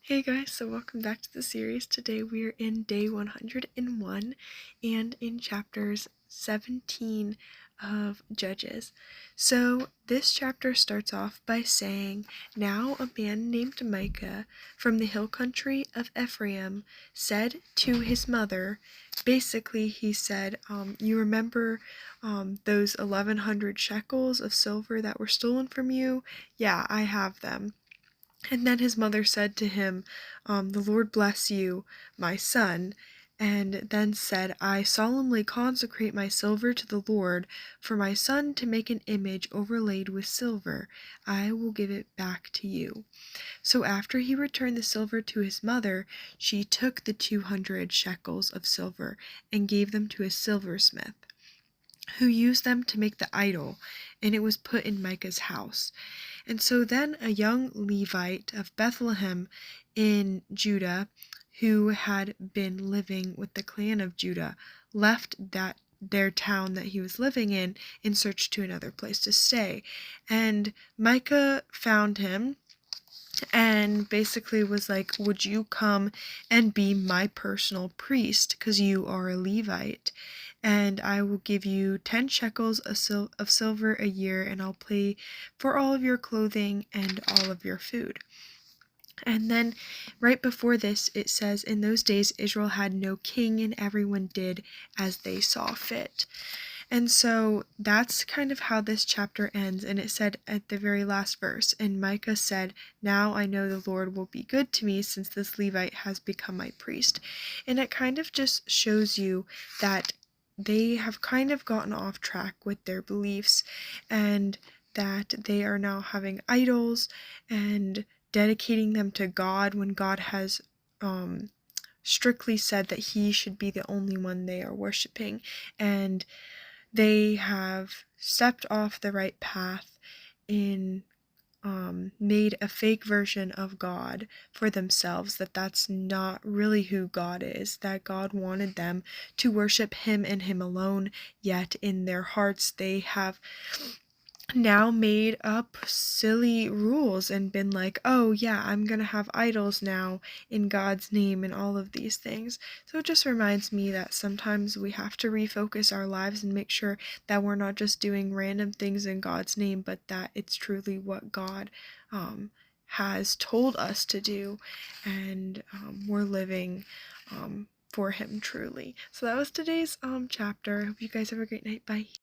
Hey guys, so welcome back to the series. Today we are in day 101 and in chapters 17 of Judges. So this chapter starts off by saying, "Now a man named Micah from the hill country of Ephraim said to his mother," basically he said, you remember those 1100 shekels of silver that were stolen from you? Yeah, I have them. And then his mother said to him, "The Lord bless you, my son," and then said, "I solemnly consecrate my silver to the Lord. For my son to make an image overlaid with silver, I will give it back to you." So after he returned the silver to his mother, she took the 200 shekels of silver and gave them to a silversmith, who used them to make the idol, and it was put in Micah's house. And so then a young Levite of Bethlehem in Judah, who had been living with the clan of Judah, left their town that he was living in search to another place to stay. And Micah found him and basically was like, "Would you come and be my personal priest, because you are a Levite? And I will give you 10 shekels of silver a year, and I'll pay for all of your clothing and all of your food." And then right before this, it says, "In those days Israel had no king, and everyone did as they saw fit." And so that's kind of how this chapter ends. And it said at the very last verse, "And Micah said, 'Now I know the Lord will be good to me, since this Levite has become my priest.'" And it kind of just shows you that they have kind of gotten off track with their beliefs, and that they are now having idols and dedicating them to God when God has strictly said that he should be the only one they are worshiping. And they have stepped off the right path in made a fake version of God for themselves, that's not really who God is, that God wanted them to worship him and him alone, yet in their hearts they have now made up silly rules and been like, "Oh yeah, I'm gonna have idols now in God's name," and all of these things. So it just reminds me that sometimes we have to refocus our lives and make sure that we're not just doing random things in God's name, but that it's truly what God has told us to do, and we're living for him truly. So that was today's chapter. I hope you guys have a great night. Bye.